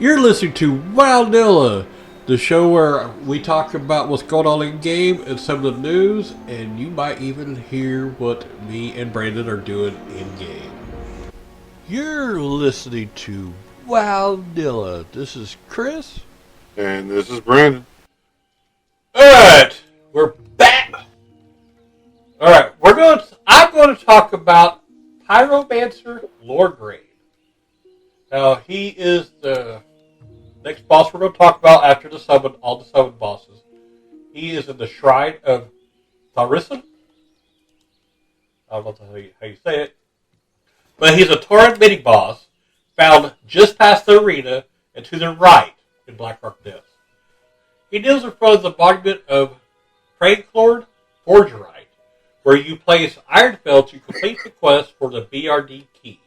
You're listening to Wildilla, the show where we talk about what's going on in game and some of the news, and you might even hear what me and Brandon are doing in game. You're listening to Wildilla. This is Chris. And this is Brandon. Alright, we're back. Alright, I'm going to talk about Pyromancer Lordgrave. Now, he is the next boss we're going to talk about after all the summon bosses. He is in the Shrine of Tharison. I don't know how you say it. But he's a Tauren mini-boss found just past the arena and to the right in Blackrock Depths. He deals in front of the monument of Cranklord Forgerite, where you place Ironfell to complete the quest for the BRD key.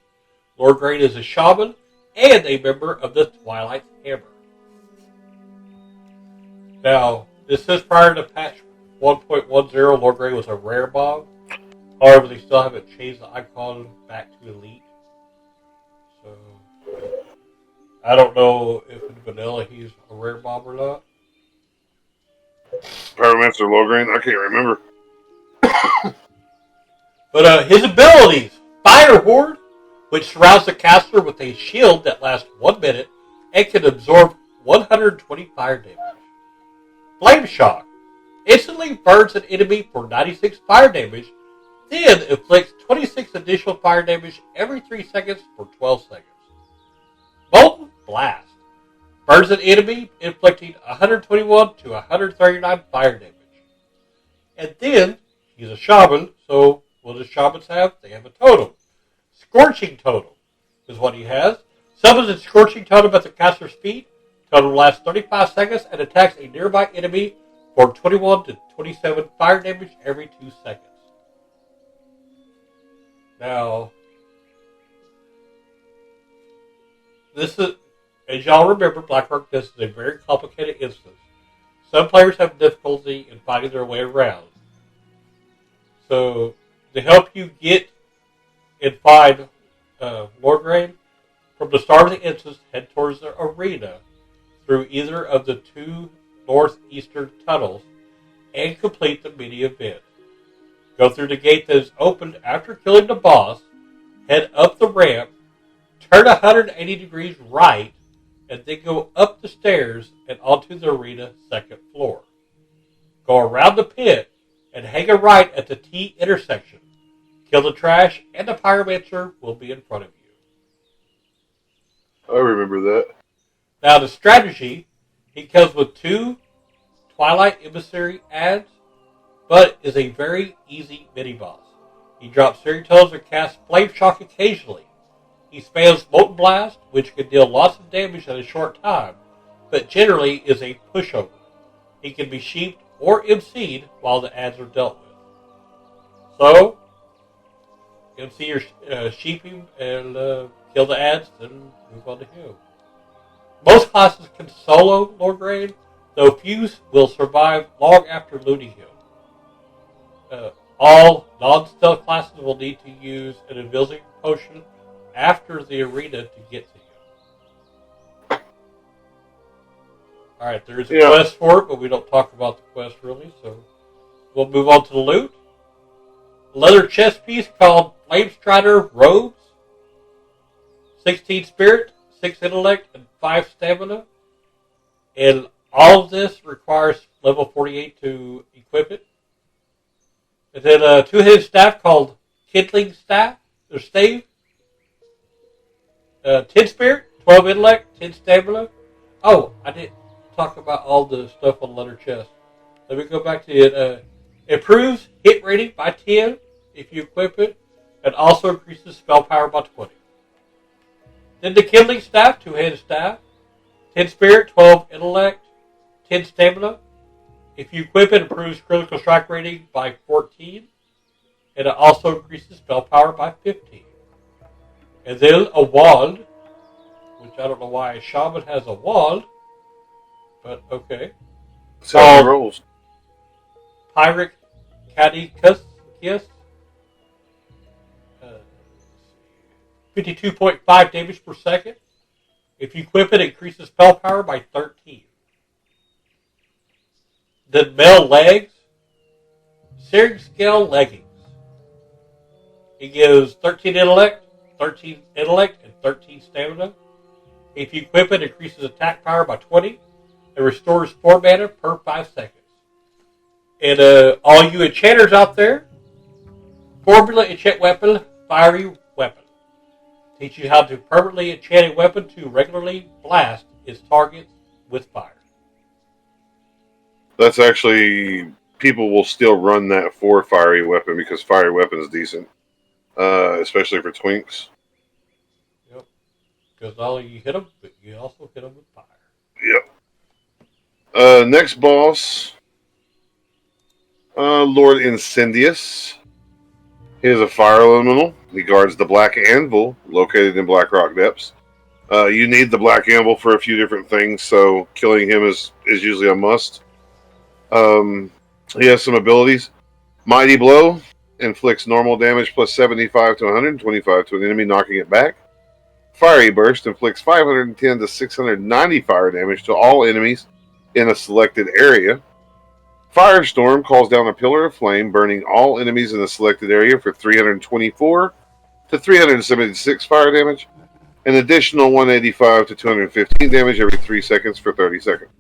Lordgrave is a shaman and a member of the Twilight Hammer. Now, this says prior to patch 1.10, Lordgrave was a rare mob. However, they still haven't changed the icon back to Elite. So, I don't know if in vanilla he's a rare mob or not. Pyromancer Logran? I can't remember. But his abilities: Fire Horde, which surrounds the caster with a shield that lasts 1 minute and can absorb 120 fire damage. Flame Shock instantly burns an enemy for 96 fire damage, then inflicts 26 additional fire damage every 3 seconds for 12 seconds. Molten Blast burns an enemy, inflicting 121 to 139 fire damage. And then, he's a shaman, so what do shamans have? They have a totem. Scorching Totem is what he has. Summons a Scorching Totem at the caster's feet. Totem lasts 35 seconds and attacks a nearby enemy for 21 to 27 fire damage every 2 seconds. Now, this is, as y'all remember, Blackrock, this is a very complicated instance. Some players have difficulty in finding their way around. So, to help you get and find Lordgrave, from the start of the instance, head towards the arena through either of the 2 northeastern tunnels and complete the mini event. Go through the gate that is opened after killing the boss, head up the ramp, turn 180 degrees right, and then go up the stairs and onto the arena 2nd floor. Go around the pit and hang a right at the T intersection. Kill the trash, and the Pyromancer will be in front of you. I remember that. Now, the strategy, he comes with 2 Twilight Emissary adds, but is a very easy mini-boss. He drops Serotones and casts Flame Shock occasionally. He spams Molten Blast, which can deal lots of damage in a short time, but generally is a pushover. He can be sheeped or MC'd while the adds are dealt with. So, MC or sheep him and kill the adds, then move on to him. Most classes can solo Lordgrave, though few will survive long after looting him. All non-stealth classes will need to use an Invisibility Potion after the arena to get to him. Alright, there is a quest for it, but we don't talk about the quest really, so we'll move on to the loot. A leather chest piece called Flame Strider Robes. 16 Spirit, 6 Intellect, and 5 Stamina. And all of this requires level 48 to equip it. And then a 2-headed staff called Kindling Staff, or Stave. 10 Spirit, 12 Intellect, 10 Stamina. Oh, I didn't talk about all the stuff on the leather chest. Let me go back to it. Improves hit rating by 10 if you equip it, and also increases spell power by 20. Then the Kindling Staff, 2-headed staff. 10 Spirit, 12 Intellect, 10 Stamina. If you equip it, improves critical strike rating by 14. And it also increases spell power by 15. And then a wand, which I don't know why a shaman has a wand, but okay. So he rolls. Pyric Caducus. 52.5 damage per second. If you equip it, it increases spell power by 13. Then male legs, searing scale leggings. It gives 13 intellect, and 13 stamina. If you equip it, it increases attack power by 20 and restores 4 mana per 5 seconds. And all you enchanters out there, formula enchant weapon, fiery weapon. Teach you how to permanently enchant a weapon to regularly blast its targets with fire. That's actually, people will still run that for fiery weapon because fiery weapon is decent, especially for twinks. Yep. Because not only you hit them, but you also hit them with fire. Yep. Next boss, Lord Incendius. He is a fire elemental. He guards the Black Anvil, located in Blackrock Depths. You need the Black Anvil for a few different things, so killing him is usually a must. He has some abilities. Mighty Blow inflicts normal damage plus 75 to 125 to an enemy, knocking it back. Fiery Burst inflicts 510 to 690 fire damage to all enemies in a selected area. Firestorm calls down a pillar of flame, burning all enemies in the selected area for 324 to 376 fire damage. An additional 185 to 215 damage every 3 seconds for 30 seconds.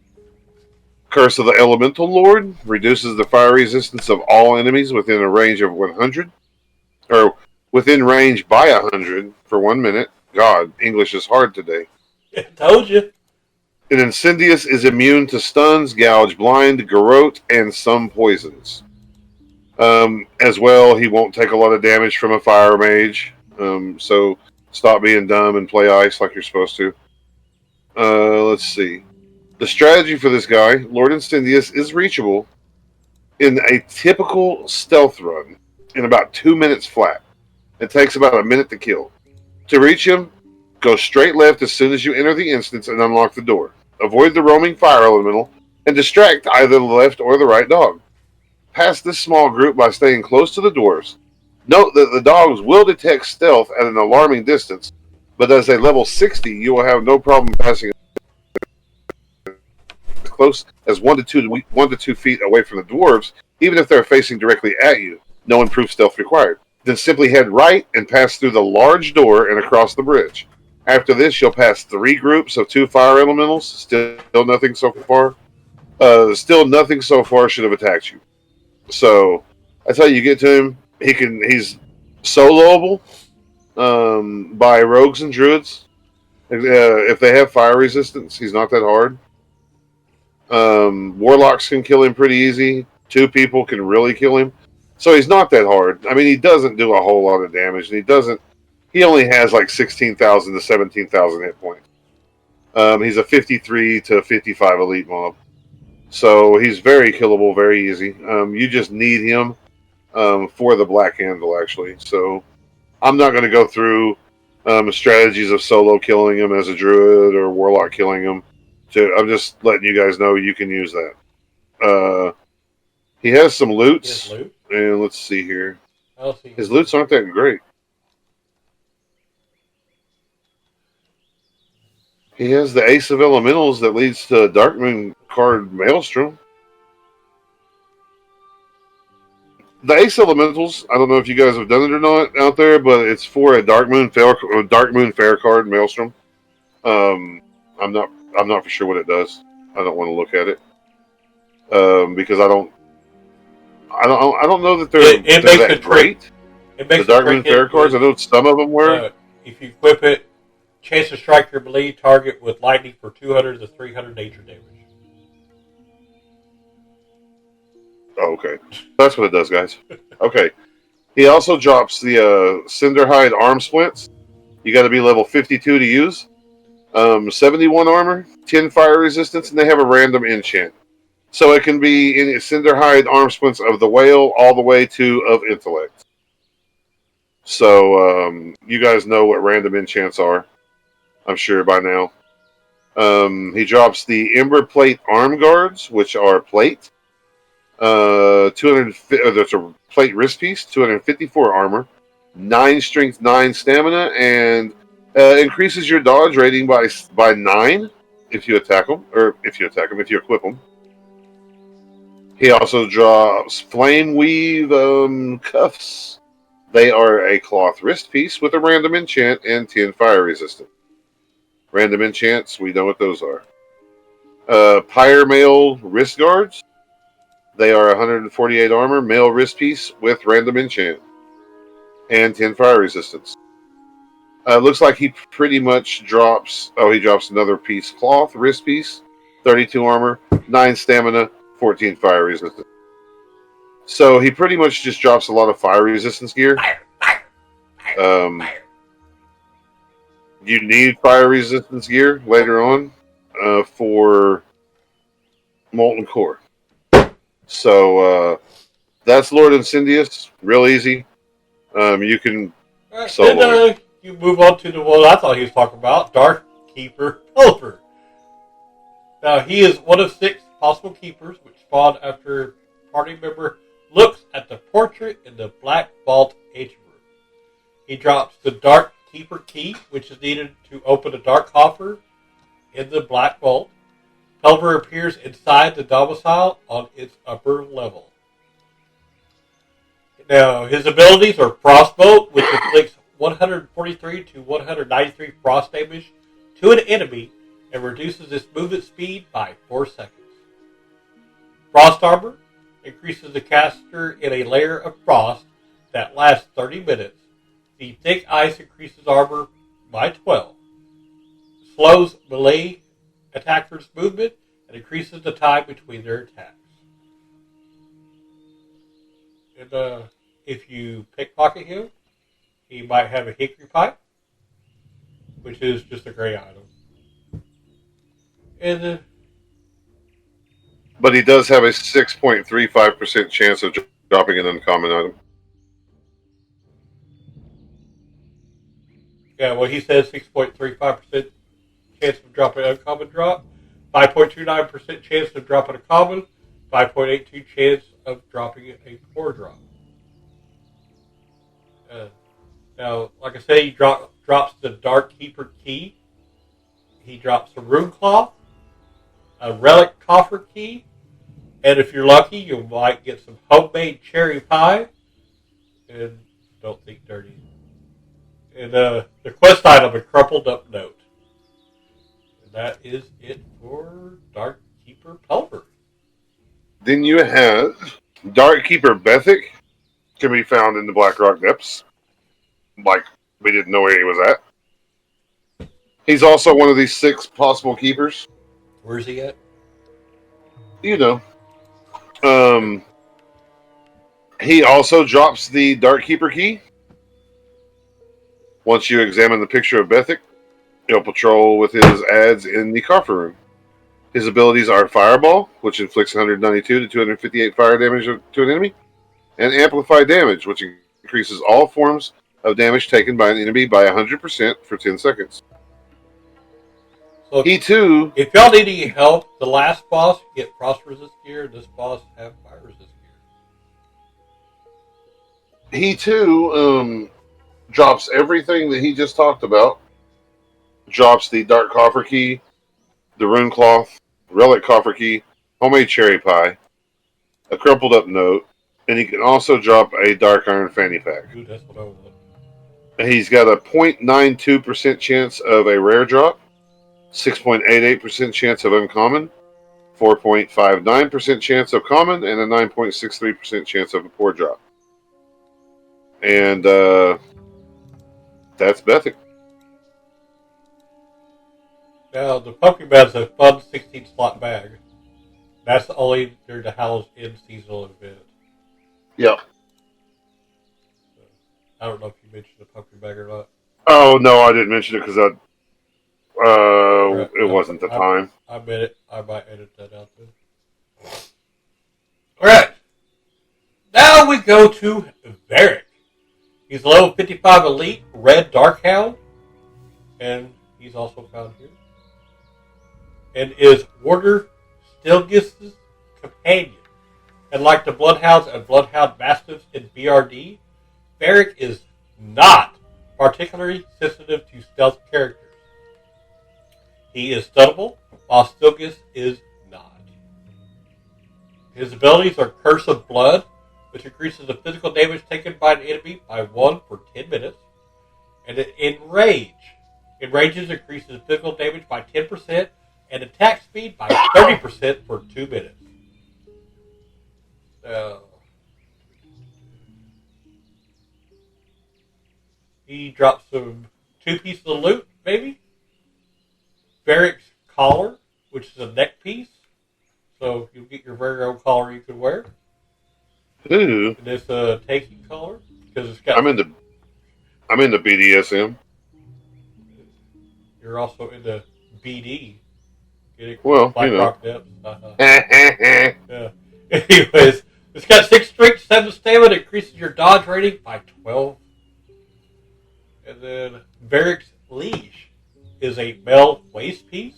Curse of the Elemental Lord reduces the fire resistance of all enemies within a range of 100, or within range by 100 for 1 minute. God, English is hard today. I told you. An Incendius is immune to stuns, gouge, blind, garrote, and some poisons. As well, he won't take a lot of damage from a fire mage, so stop being dumb and play ice like you're supposed to. Let's see. The strategy for this guy, Lord Incendius, is reachable in a typical stealth run in about 2 minutes flat. It takes about a minute to kill. To reach him, go straight left as soon as you enter the instance and unlock the door. Avoid the roaming fire elemental and distract either the left or the right dog. Pass this small group by staying close to the dwarves. Note that the dogs will detect stealth at an alarming distance, but as a level 60, you will have no problem passing as close as 1 to 2 feet away from the dwarves, even if they're facing directly at you. No improved stealth required. Then simply head right and pass through the large door and across the bridge. After this, you'll pass 3 groups of 2 fire elementals. Still nothing so far. Still nothing so far should have attacked you. So that's how you get to him. He's soloable by rogues and druids. If they have fire resistance, he's not that hard. Warlocks can kill him pretty easy. 2 people can really kill him. So he's not that hard. I mean, he doesn't do a whole lot of damage, and he only has like 16,000 to 17,000 hit points. He's a 53 to 55 elite mob. So he's very killable, very easy. You just need him for the Black Anvil, actually. So I'm not going to go through strategies of solo killing him as a druid or warlock killing him. I'm just letting you guys know you can use that. He has some loots. And let's see here. His loots aren't that great. He has the Ace of Elementals that leads to a Darkmoon card Maelstrom. The Ace Elementals, I don't know if you guys have done it or not out there, but it's for a Darkmoon Fair card Maelstrom. I'm not for sure what it does. I don't want to look at it because I don't know that they're that great. It makes the Darkmoon Fair cards. I know some of them were. If you equip it, chance to strike your bleed target with lightning for 200 to 300 nature damage. Oh, okay. That's what it does, guys. Okay. He also drops the Cinderhyde Arm Splints. You got to be level 52 to use. 71 armor, 10 fire resistance, and they have a random enchant. So it can be in Cinderhyde Arm Splints of the Whale all the way to of Intellect. So you guys know what random enchants are. I'm sure by now. He drops the Ember Plate Arm Guards, which are plate. That's a plate wrist piece, 254 armor, 9 strength, 9 stamina, and Increases your dodge rating by 9 if you attack them, if you equip them. He also drops Flame Weave Cuffs. They are a cloth wrist piece with a random enchant and 10 fire resistance. Random enchants, we know what those are. Pyromancer wrist guards. They are 148 armor, mail wrist piece with random enchant and 10 fire resistance. Looks like he pretty much drops. Oh, he drops another piece cloth wrist piece, 32 armor, 9 stamina, 14 fire resistance. So he pretty much just drops a lot of fire resistance gear. You need fire resistance gear later on for Molten Core. So that's Lord Incendius. Real easy. You can solo. Then you move on to the one I thought he was talking about, Dark Keeper Pelipper. Now he is one of 6 possible keepers which spawn after a party member looks at the portrait in the Black Vault Atrium. He drops the Dark Keeper key, which is needed to open a dark coffer in the Black Vault. Pelipper appears inside the domicile on its upper level. Now, his abilities are Frostbolt, which inflicts 143 to 193 frost damage to an enemy and reduces its movement speed by 4 seconds. Frost Armor increases the caster in a layer of frost that lasts 30 minutes. The thick ice increases armor by 12. Slows melee attackers' movement and increases the time between their attacks. And if you pickpocket him, he might have a hickory pipe, which is just a great item. And but he does have a 6.35% chance of dropping an uncommon item. yeah, well, he says 6.35% chance of dropping an uncommon drop, 5.29% chance of dropping a common, 5.82 chance of dropping a poor drop. Now, like I say, he drops the Dark Keeper key. He drops a Rune Cloth, a Relic Coffer key, and if you're lucky, you might get some homemade cherry pie. And don't think dirty. And the quest item, a crumpled up note. And that is it for Dark Keeper Pelipper. Then you have Dark Keeper Bethic. Can be found in the Blackrock depths. Like, we didn't know where he was at. He's also one of these 6 possible keepers. Where's he at? You know. He also drops the Dark Keeper key. Once you examine the picture of Bethic, he'll patrol with his ads in the coffer room. His abilities are Fireball, which inflicts 192 to 258 fire damage to an enemy, and Amplify Damage, which increases all forms of damage taken by an enemy by 100% for 10 seconds. So he too... If y'all need any help, the last boss get frost resist gear, and this boss have fire resist gear. He too drops everything that he just talked about. Drops the Dark Coffer Key, the Rune Cloth, Relic Coffer Key, Homemade Cherry Pie, a Crumpled Up Note, and he can also drop a Dark Iron Fanny Pack. Dude, that's what I want. He's got a 0.92% chance of a rare drop, 6.88% chance of uncommon, 4.59% chance of common, and a 9.63% chance of a poor drop. And that's Bethic. Now, the Pokemon's a fun 16-slot bag. That's only during the Howl's End seasonal event. Yeah. I don't know if you mentioned the Pokemon bag or not. Oh, no, I didn't mention it because it wasn't the time. I meant it. I might edit that out then. Alright. Now we go to Varric. He's a level 55 elite red Darkhound. And he's also found here. And is Warder Stilgis' companion. And like the Bloodhounds and Bloodhound Mastiffs in BRD, Varric is not particularly sensitive to stealth characters. He is stunnable, while Stilgus is not. His abilities are Curse of Blood, which increases the physical damage taken by an enemy by 1 for 10 minutes, and Enrage. Enrages increases physical damage by 10% and attack speed by 30% for 2 minutes. He drops some 2 pieces of loot, maybe. Varric's collar, which is a neck piece. So you'll get your very own collar you can wear. Ooh. And it's a taking collar because it's got. I'm into BDSM. You're also into BD. Get it? Well, Blackrock depths. Yeah. Anyways, it's got 6 strength, 7 stamina, increases your dodge rating by 12. And then Varric's leash is a male waist piece.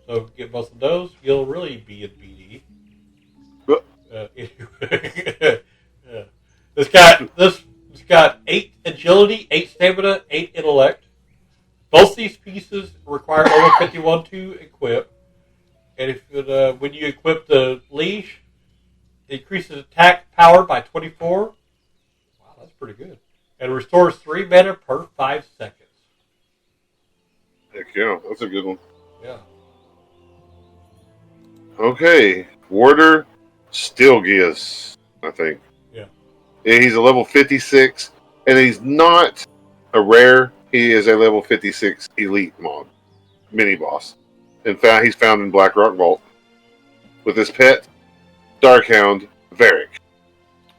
So get both of those, you'll really be in BD. Anyway. Yeah. It's got 8 agility, 8 stamina, 8 intellect. Both these pieces require over 51 to equip. And if when you equip the leash, it increases attack power by 24. Wow, that's pretty good. And restores 3 mana per 5 seconds. Heck yeah, that's a good one. Yeah. Okay, Warder Stilgus, I think. Yeah. He's a level 56, and he's not a rare. He is a level 56 elite mob, mini boss. In fact, he's found in Blackrock Vault with his pet, Darkhound Varric.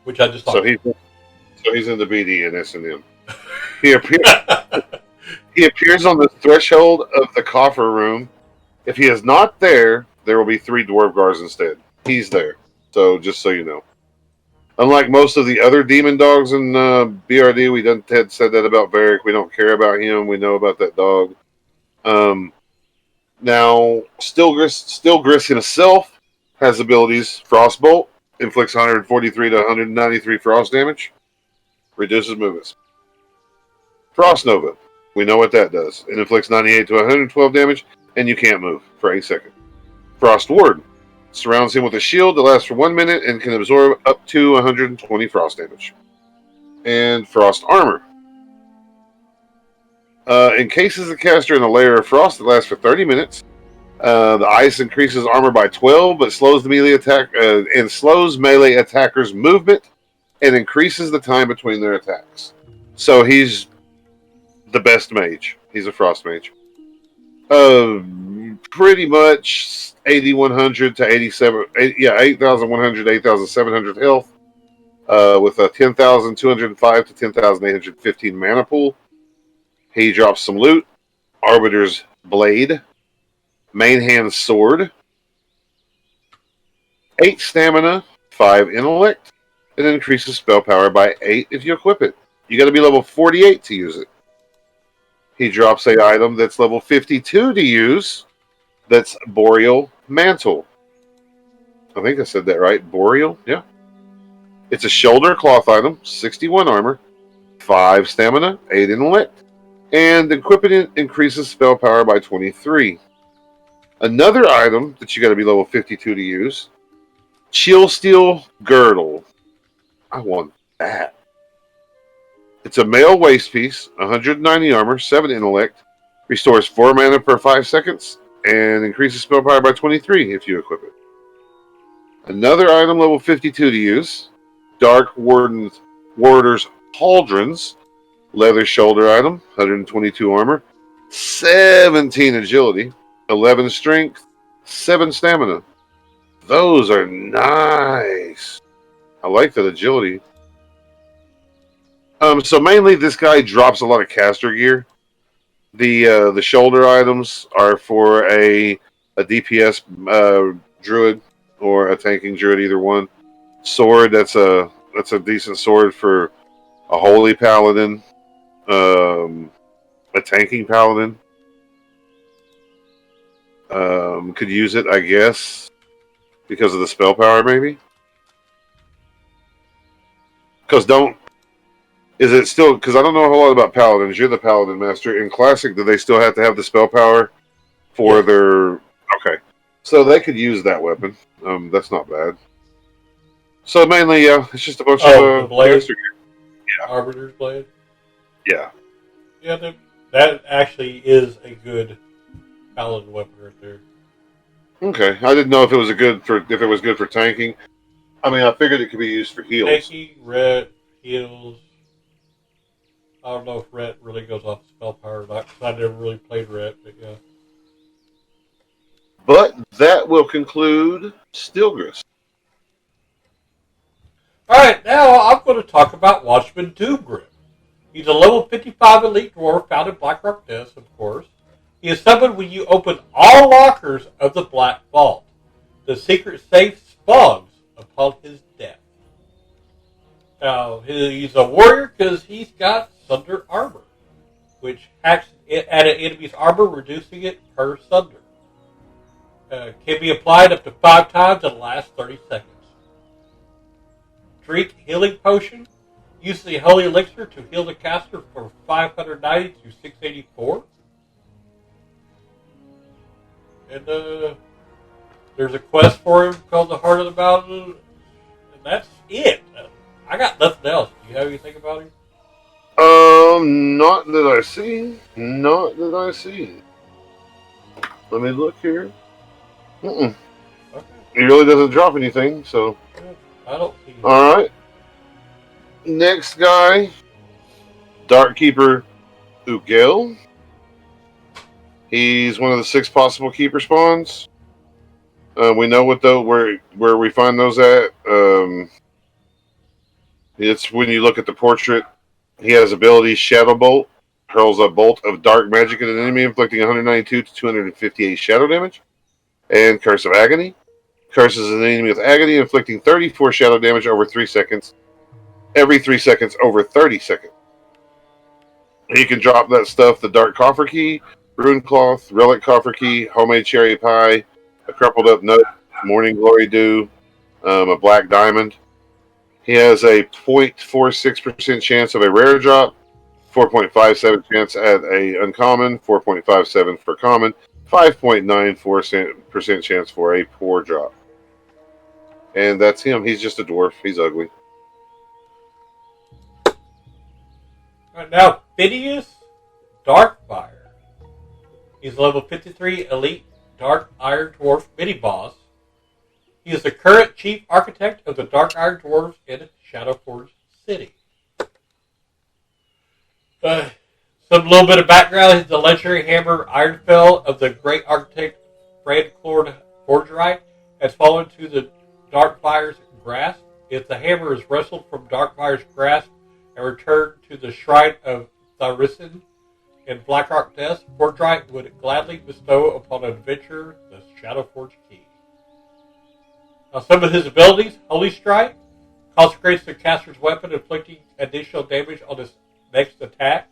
Which I just thought. So he's in the BD and S&M. He appears on the threshold of the coffer room. If he is not there, there will be 3 dwarf guards instead. He's there. So just so you know. Unlike most of the other demon dogs in BRD, we done Ted said that about Varric. We don't care about him. We know about that dog. Now, Stilgris himself has abilities. Frostbolt inflicts 143 to 193 frost damage. Reduces movements. Frost Nova. We know what that does. It inflicts 98 to 112 damage, and you can't move for any second. Frost Ward surrounds him with a shield that lasts for 1 minute and can absorb up to 120 frost damage. And Frost Armor. Encases the caster in a layer of frost that lasts for 30 minutes. The ice increases armor by 12, but slows the melee attack and slows melee attackers' movement and increases the time between their attacks. So he's the best mage. He's a frost mage. Pretty much 8,100 to 8,100, 8,700 health, with a 10,205 to 10,815 mana pool. He drops some loot, Arbiter's Blade, Main Hand Sword, 8 stamina, 5 intellect, and increases spell power by 8 if you equip it. You got to be level 48 to use it. He drops a item that's level 52 to use. That's Boreal Mantle. I think I said that right. Boreal? Yeah. It's a shoulder cloth item, 61 armor, 5 stamina, 8 intellect, and equipping it increases spell power by 23. Another item that you got to be level 52 to use, Chill Steel Girdle. I want that. It's a male waist piece, 190 armor, 7 intellect, restores 4 mana per 5 seconds, and increases spell power by 23 if you equip it. Another item level 52 to use, Dark Warder's Pauldrons, leather shoulder item, 122 armor, 17 agility, 11 strength, 7 stamina. Those are nice. I like that agility. So mainly this guy drops a lot of caster gear. The shoulder items are for a DPS druid or a tanking druid, either one. Sword, that's a decent sword for a holy paladin, a tanking paladin. Could use it, I guess, because of the spell power, maybe. Because Is it still, because I don't know a whole lot about paladins. You're the paladin master. In classic, do they still have to have the spell power for Yes. their? Okay, so they could use that weapon. That's not bad. So mainly, yeah, it's just a bunch of Oh, the blade, caster gear. Arbiter's blade. Yeah. Yeah, that actually is a good paladin weapon right there. Okay, I didn't know if it was good for tanking. I mean, I figured it could be used for heals. Tanky, red, heals. I don't know if red really goes off spell power or not, because I never really played red, but yeah. But that will conclude Stilgris. Alright, now I'm going to talk about Watchman Doomgrim. He's a level 55 elite dwarf found in Blackrock, of course. He is summoned when you open all lockers of the Black Vault. The secret safe spawns upon his death. Now, he's a warrior because he's got Sunder Armor, which hacks at an enemy's armor, reducing it per Sunder. Can be applied up to 5 times and lasts 30 seconds. Drink Healing Potion. Use the Holy Elixir to heal the caster from 590 to 684. And there's a quest for him called the Heart of the Mountain. And that's it. I got nothing else. Do you have anything about him? Not that I see. Not that I see. Let me look here. Mm-mm. Okay. He really doesn't drop anything, so. Good. I don't see him. Alright. Next guy. Darkkeeper Ugel. He's one of the 6 possible keeper spawns. We know where we find those at. It's when you look at the portrait. He has ability Shadow Bolt. Hurls a bolt of dark magic at an enemy, inflicting 192 to 258 shadow damage. And Curse of Agony. Curses an enemy with agony, inflicting 34 shadow damage over 3 seconds. Every 3 seconds over 30 seconds. He can drop that stuff, the Dark Coffer Key, Rune Cloth, Relic Coffer Key, Homemade Cherry Pie, a Crumpled Up Note, Morning Glory Dew, a Black Diamond. He has a 0.46% chance of a rare drop, 4.57 chance at a uncommon, 4.57 for common, 5.94% chance for a poor drop. And that's him. He's just a dwarf. He's ugly. Right now, Phineas Darkfire. He's level 53 elite Dark Iron Dwarf mini-boss. He is the current chief architect of the Dark Iron Dwarves in Shadowforge City. Some little bit of background. He's the legendary hammer Ironfell of the great architect Fred Claude Forgerite has fallen to the Darkfire's grasp. If the hammer is wrestled from Darkfire's grasp and returned to the shrine of Tharisin in Blackrock Death, Forgerite would gladly bestow upon an adventurer the Shadowforge key. Now, some of his abilities: Holy Strike consecrates the caster's weapon, inflicting additional damage on his next attack.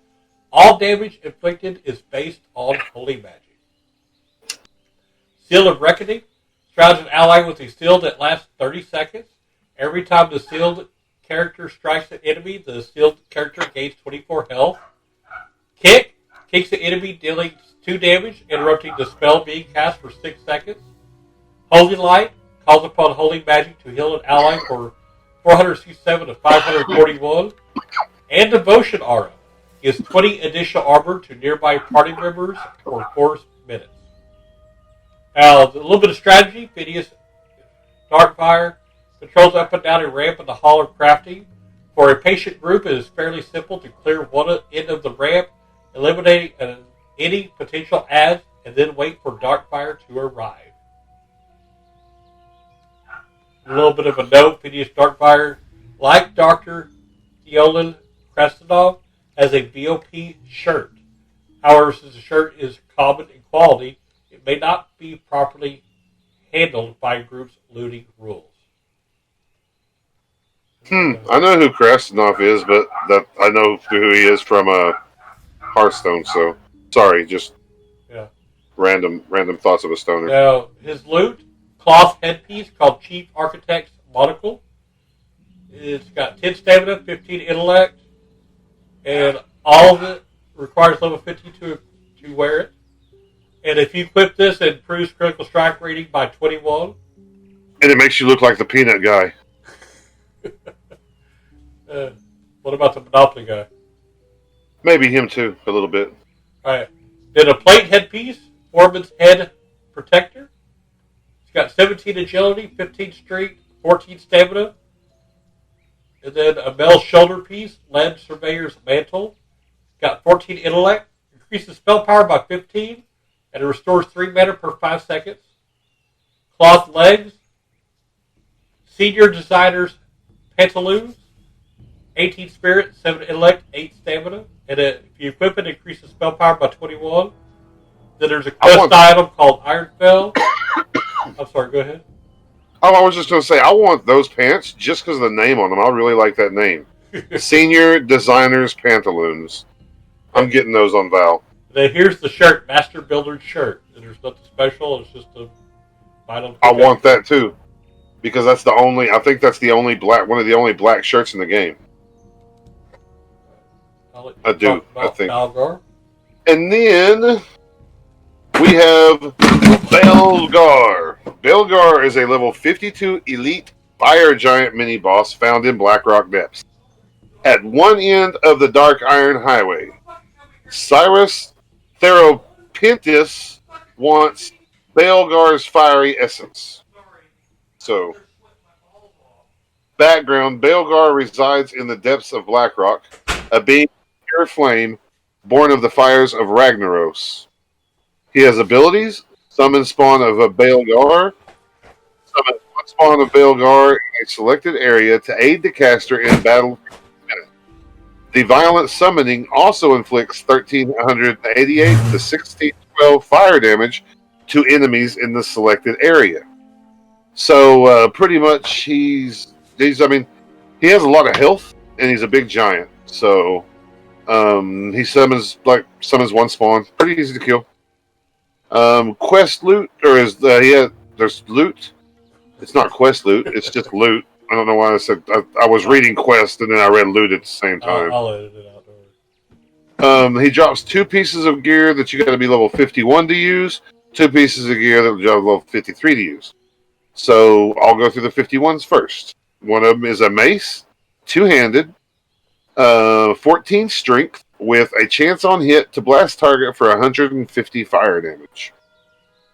All damage inflicted is based on holy magic. Seal of Reckoning surrounds an ally with a seal that lasts 30 seconds. Every time the sealed character strikes an enemy, the sealed character gains 24 health. Kick kicks the enemy, dealing 2 damage, interrupting the spell being cast for 6 seconds. Holy Light calls upon holy magic to heal an ally for 467 to 541. And Devotion Aura gives 20 additional armor to nearby party members for 4 minutes. Now, a little bit of strategy. Phineas Darkfire controls up and down a ramp in the Hall of Crafting. For a patient group, it is fairly simple to clear one end of the ramp, eliminating any potential adds, and then wait for Darkfire to arrive. A little bit of a note: Phineas Darkfire, like Dr. Theolin Krestinov, has a VOP shirt. However, since the shirt is common in quality, it may not be properly handled by a group's looting rules. I know who Krasnov is, but that I know who he is from Hearthstone. So sorry, just random thoughts of a stoner. Now, his loot: cloth headpiece called Chief Architect's Monocle. It's got 10 stamina, 15 intellect, and all of it requires level 50 to wear it. And if you equip this, it improves critical strike rating by 21. And it makes you look like the peanut guy. What about the Monopoly guy? Maybe him too, a little bit. Alright. Then a plate headpiece, Foreman's Head Protector. It's got 17 agility, 15 strength, 14 stamina. And then a Mel shoulder piece, Land Surveyor's Mantle. It's got 14 intellect, increases spell power by 15, and it restores 3 mana per 5 seconds. Cloth legs, Senior Designer's Pantaloons, 18 spirit, 7 intellect, 8 stamina. And if you equip it, increases spell power by 21. Then there's a quest item called Ironfell. I'm sorry, go ahead. Oh, I was just going to say, I want those pants just because of the name on them. I really like that name. Senior Designer's Pantaloons. I'm getting those on Val. Then here's the shirt, Master Builder's shirt. And there's nothing special. It's just a vinyl. I want that too. Because that's the only, I think that's the only black, one of the only black shirts in the game. I do, I think. Balgar. And then we have Belgar. Belgar is a level 52 elite fire giant mini boss found in Blackrock Depths. At one end of the Dark Iron Highway, Cyrus Theropintus wants Belgar's fiery essence. So, background, Belgar resides in the depths of Blackrock, a being of pure flame, born of the fires of Ragnaros. He has abilities, summon spawn of a Belgar, summon one spawn of Belgar in a selected area to aid the caster in battle for 2 minutes. The violent summoning also inflicts 1388 to 1612 fire damage to enemies in the selected area. So pretty much he's I mean, he has a lot of health and he's a big giant. So he summons one spawn, pretty easy to kill. Quest loot, or there's loot. It's not quest loot. It's just loot. I don't know why I said I was reading quest and then I read loot at the same time. I'll edit it out. He drops 2 pieces of gear that you got to be level 51 to use. 2 pieces of gear that you got level 53 to use. So I'll go through the 51s first. One of them is a mace, 2-handed, 14 strength, with a chance on hit to blast target for 150 fire damage.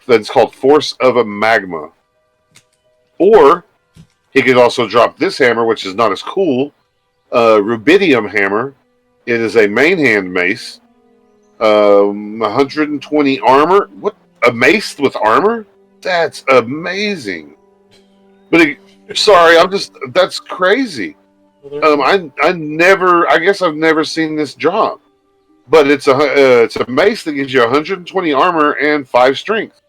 That's called Force of a Magma. Or he could also drop this hammer, which is not as cool. Rubidium Hammer. It is a main hand mace. 120 armor. What? A mace with armor? That's amazing. But that's crazy. I guess I've never seen this drop. But it's a mace that gives you 120 armor and 5 strength.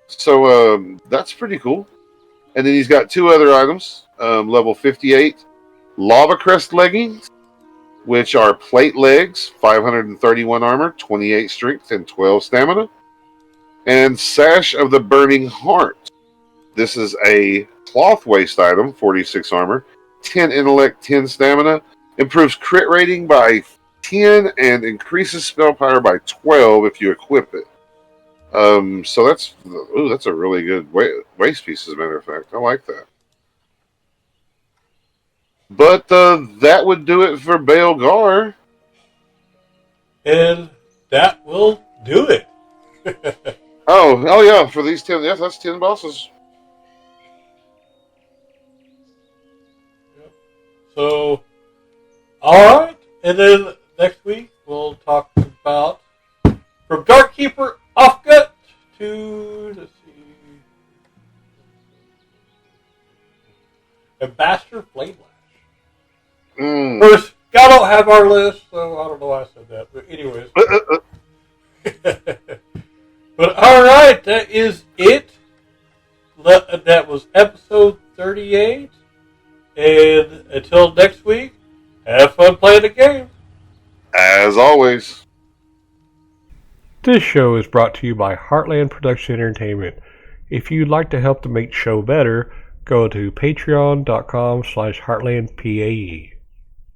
So that's pretty cool. And then he's got 2 other items. Level 58 Lava Crest Leggings, which are plate legs, 531 armor, 28 strength, and 12 stamina. And Sash of the Burning Heart. This is a cloth waist item, 46 armor, 10 intellect, 10 stamina, improves crit rating by 10, and increases spell power by 12 if you equip it. So that's a really good waist piece, as a matter of fact. I like that. But that would do it for Belgar. And that will do it. Oh yeah, for these 10, yes, that's 10 bosses. Yep. So, alright, and then next week we'll talk about from Darkkeeper Offgut to, let's see, Ambassador Flamelash. Of course, y'all don't have our list, so I don't know why I said that, but anyways. But alright, that is it. That was episode 38. And until next week, have fun playing the game. As always. This show is brought to you by Heartland Production Entertainment. If you'd like to help to make the show better, go to patreon.com/heartlandpae.